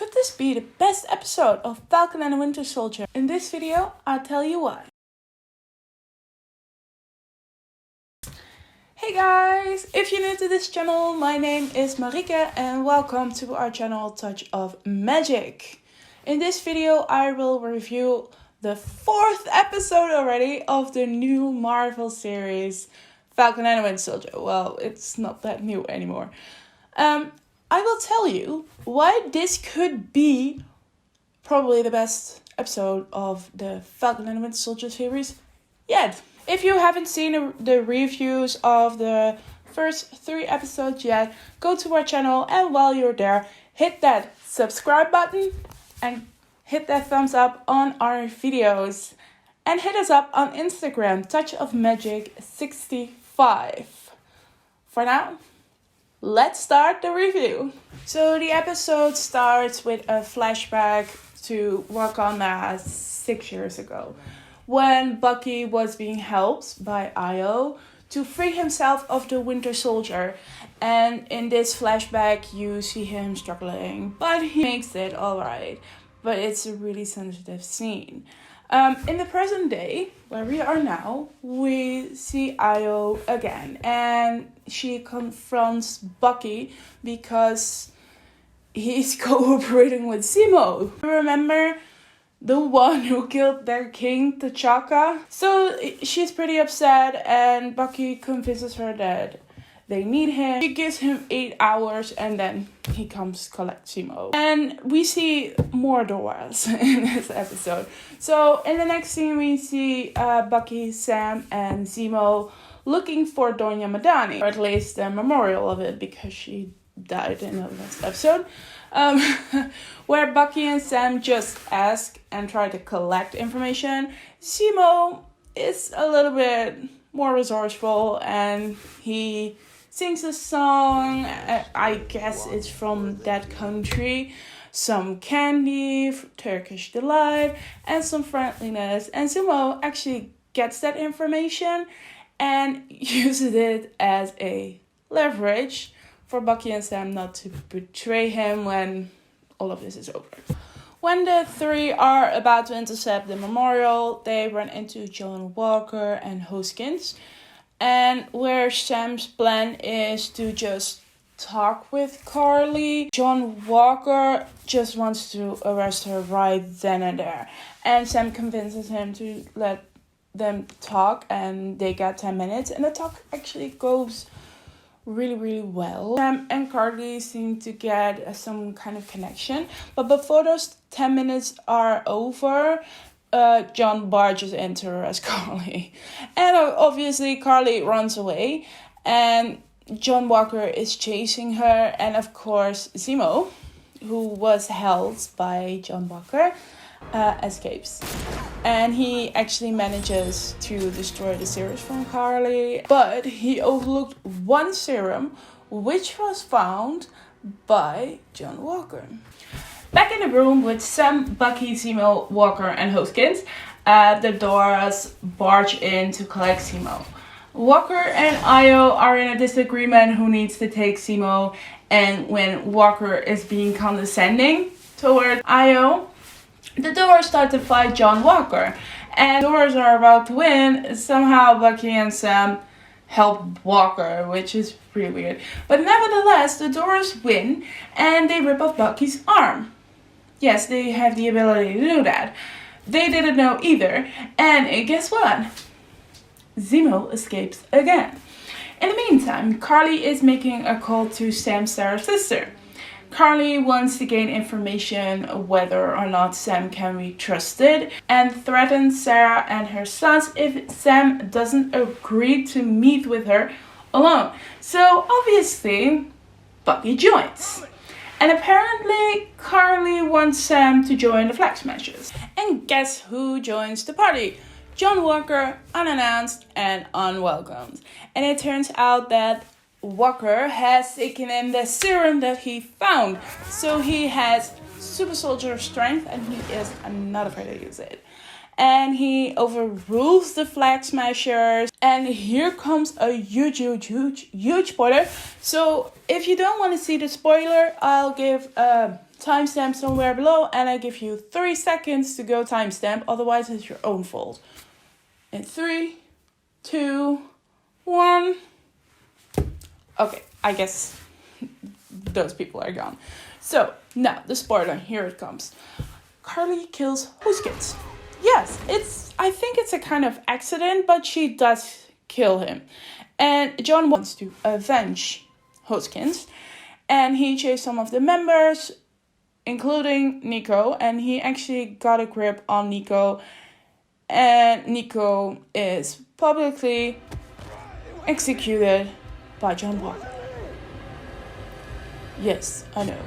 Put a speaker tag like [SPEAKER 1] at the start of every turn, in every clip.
[SPEAKER 1] Could this be the best episode of Falcon and the Winter Soldier? In this video, I'll tell you why. Hey guys! If you're new to this channel, my name is Marike and welcome to our channel Touch of Magic. In this video, I will review the 4th episode already of the new Marvel series Falcon and the Winter Soldier. Well, it's not that new anymore. I will tell you why this could be probably the best episode of the Falcon and the Winter Soldier series yet. If you haven't seen the reviews of the first 3 episodes yet, go to our channel and while you're there, hit that subscribe button and hit that thumbs up on our videos. And hit us up on Instagram, Touch of Magic 65. For now, let's start the review. So the episode starts with a flashback to Wakanda 6 years ago, when Bucky was being helped by Io to free himself of the Winter Soldier. And in this flashback, you see him struggling, but he makes it alright. But it's a really sensitive scene. In the present day, where we are now, we see Io again. And she confronts Bucky because he's cooperating with Zemo. Remember the one who killed their king, T'Chaka? So she's pretty upset and Bucky convinces her that they need him. She gives him 8 hours and then he comes collect Zemo. And we see more Doras in this episode. So in the next scene we see Bucky, Sam and Zemo looking for Doña Madani. Or at least the memorial of it because she died in the last episode. Where Bucky and Sam just ask and try to collect information. Zemo is a little bit more resourceful and he sings a song, I guess it's from that country, some candy, Turkish delight, and some friendliness. And Zemo actually gets that information and uses it as a leverage for Bucky and Sam not to betray him when all of this is over. When the 3 are about to intercept the memorial, they run into John Walker and Hoskins. And where Sam's plan is to just talk with Karli, John Walker just wants to arrest her right then and there. And Sam convinces him to let them talk and they got 10 minutes. And the talk actually goes really well. Sam and Karli seem to get some kind of connection. But before those 10 minutes are over, John barges into her as Karli. And obviously Karli runs away. And John Walker is chasing her. And of course Zemo, who was held by John Walker, escapes. And he actually manages to destroy the serum from Karli. But he overlooked one serum, which was found by John Walker. Back in the room with Sam, Bucky, Zemo, Walker, and Hoskins, the Doras barge in to collect Zemo. Walker and Io are in a disagreement who needs to take Zemo, and when Walker is being condescending toward Io, the Doras start to fight John Walker. And the Doras are about to win. Somehow Bucky and Sam help Walker, which is really weird. But nevertheless, the Doras win and they rip off Bucky's arm. Yes, they have the ability to do that. They didn't know either. And guess what? Zemo escapes again. In the meantime, Karli is making a call to Sam's sister. Karli wants to gain information whether or not Sam can be trusted and threatens Sarah and her sons if Sam doesn't agree to meet with her alone. So obviously, Bucky joins. And apparently, Karli wants Sam to join the Flag Smashers. And guess who joins the party? John Walker, unannounced and unwelcomed. And it turns out that Walker has taken in the serum that he found. So he has super soldier strength and he is not afraid to use it. And he overrules the Flag Smashers. And here comes a huge spoiler. So if you don't want to see the spoiler, I'll give a timestamp somewhere below, and I give you 3 seconds to go timestamp, otherwise it's your own fault. In 3, 2, 1. Okay, I guess those people are gone. So, now, the spoiler, here it comes. Karli kills Hoskins. Yes, I think it's a kind of accident, but she does kill him. And John wants to avenge Hoskins. And he chased some of the members, including Nico. And he actually got a grip on Nico. And Nico is publicly executed by John Walker. Yes, I know.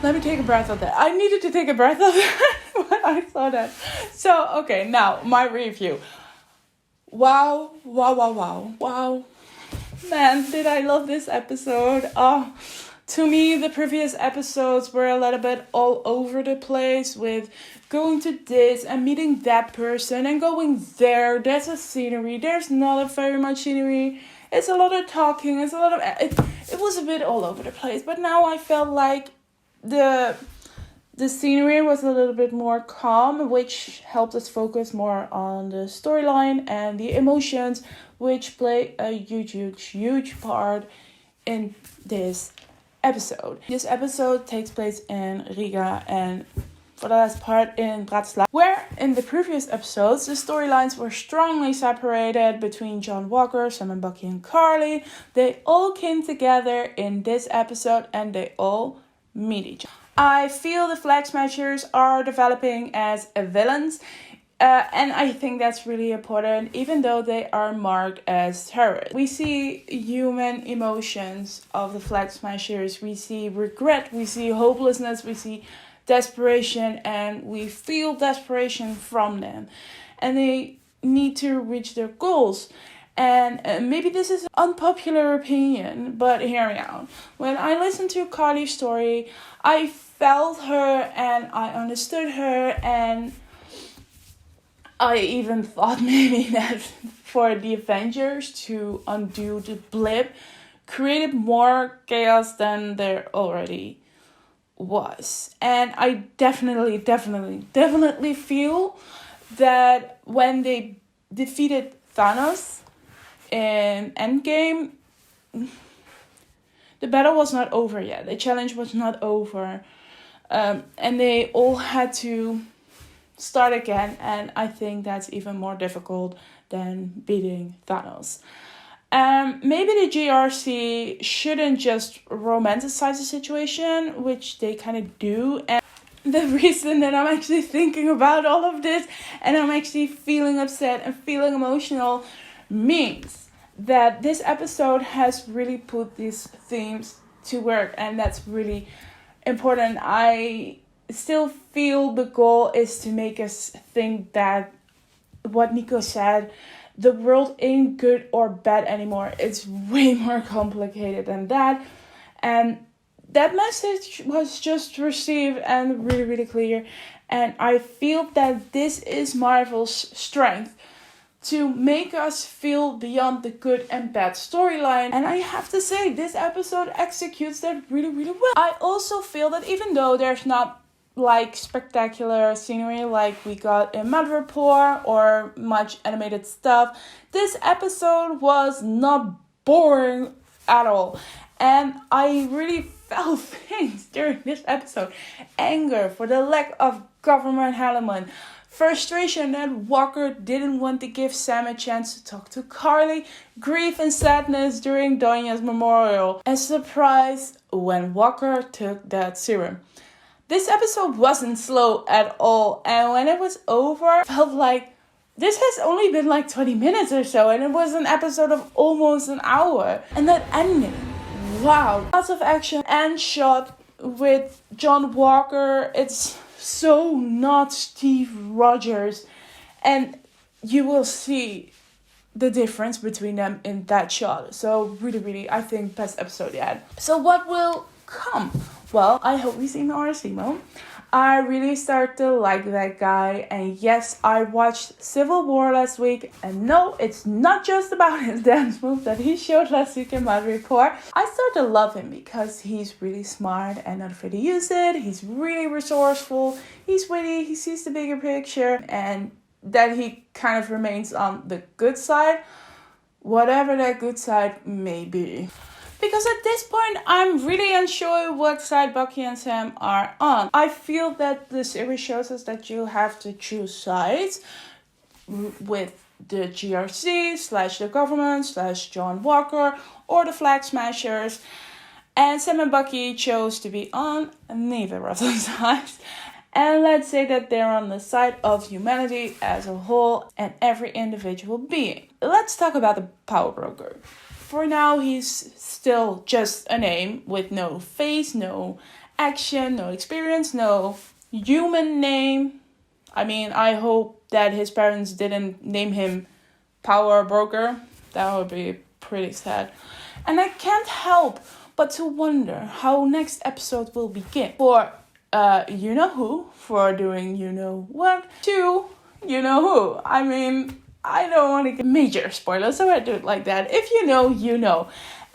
[SPEAKER 1] Let me take a breath of that. I needed to take a breath of that when I saw that. So, okay, now, my review. Wow. Man, did I love this episode. Oh, to me, the previous episodes were a little bit all over the place with going to this and meeting that person and going there. There's a scenery. There's not very much scenery. It's a lot of talking. It's a lot of... It was a bit all over the place. But now I felt like the scenery was a little bit more calm, which helped us focus more on the storyline and the emotions, which play a huge part in this episode. This episode takes place in Riga and for the last part in Bratislava, where in the previous episodes the storylines were strongly separated between John Walker, Sam and Bucky and Karli. They all came together in this episode and they all meet each other. I feel the Flag Smashers are developing as villains, and I think that's really important, even though they are marked as terrorists. We see human emotions of the Flag Smashers. We see regret, we see hopelessness, we see desperation, and we feel desperation from them. And they need to reach their goals. And maybe this is an unpopular opinion, but hear me out. When I listened to Karli's story, I felt her and I understood her, and I even thought maybe that for the Avengers to undo the blip created more chaos than there already was. And I definitely feel that when they defeated Thanos in Endgame, the battle was not over yet. The challenge was not over. And they all had to start again. And I think that's even more difficult than beating Thanos. Maybe the GRC shouldn't just romanticize the situation, which they kind of do. And the reason that I'm actually thinking about all of this and I'm actually feeling upset and feeling emotional means that this episode has really put these themes to work, and that's really important. I still feel the goal is to make us think that what Nico said, the world ain't good or bad anymore. It's way more complicated than that. And that message was just received and really clear. And I feel that this is Marvel's strength, to make us feel beyond the good and bad storyline. And I have to say, this episode executes that really well. I also feel that even though there's not like spectacular scenery like we got in Madripoor or much animated stuff, this episode was not boring at all. And I really felt things during this episode. Anger for the lack of government element. Frustration that Walker didn't want to give Sam a chance to talk to Karli. Grief and sadness during Donya's memorial. And surprise when Walker took that serum. This episode wasn't slow at all. And when it was over, I felt like this has only been like 20 minutes or so. And it was an episode of almost an hour. And that ending. Wow. Lots of action and shot with John Walker. It's so not Steve Rogers, and you will see the difference between them in that shot. So really, I think best episode yet. So what will come? Well, I hope we see more Simo. I really started to like that guy, and yes, I watched Civil War last week, and no, it's not just about his dance move that he showed last week in my report. I started to love him because he's really smart and not afraid to use it. He's really resourceful, he's witty, he sees the bigger picture, and that he kind of remains on the good side, whatever that good side may be. Because at this point, I'm really unsure what side Bucky and Sam are on. I feel that the series shows us that you have to choose sides with the GRC / the government / John Walker or the Flag Smashers. And Sam and Bucky chose to be on neither of those sides. And let's say that they're on the side of humanity as a whole and every individual being. Let's talk about the power broker. For now, he's still just a name with no face, no action, no experience, no human name. I mean, I hope that his parents didn't name him Power Broker. That would be pretty sad. And I can't help but to wonder how next episode will begin. For you-know-who, for doing you-know-what, to you-know-who. I mean, I don't want to get major spoilers, so I do it like that. If you know, you know.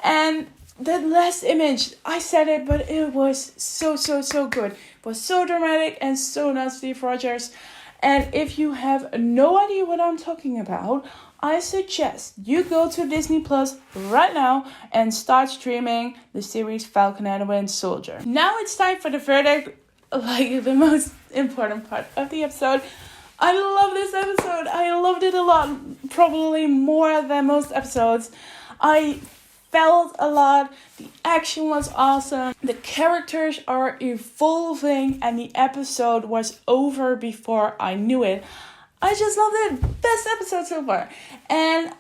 [SPEAKER 1] And that last image, I said it, but it was so good. It was so dramatic and so not Steve Rogers. And if you have no idea what I'm talking about, I suggest you go to Disney Plus right now and start streaming the series Falcon and the Winter Soldier. Now it's time for the verdict, like the most important part of the episode. I love this episode. I loved it a lot. Probably more than most episodes. I felt a lot. The action was awesome. The characters are evolving. And the episode was over before I knew it. I just loved it. Best episode so far. And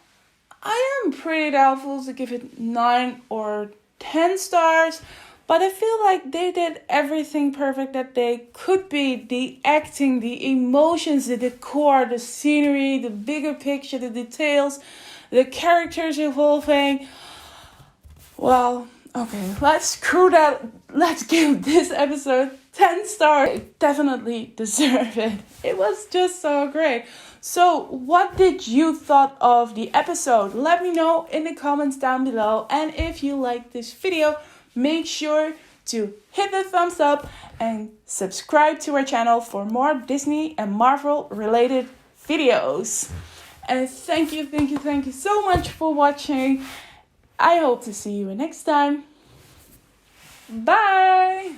[SPEAKER 1] I am pretty doubtful to give it 9 or 10 stars. But I feel like they did everything perfect that they could be. The acting, the emotions, the decor, the scenery, the bigger picture, the details, the characters evolving. Well, okay, let's screw that. Let's give this episode 10 stars. It definitely deserve it. It was just so great. So, what did you thought of the episode? Let me know in the comments down below. And if you like this video, make sure to hit the thumbs up and subscribe to our channel for more Disney and Marvel related videos. And thank you so much for watching. I hope to see you next time. Bye!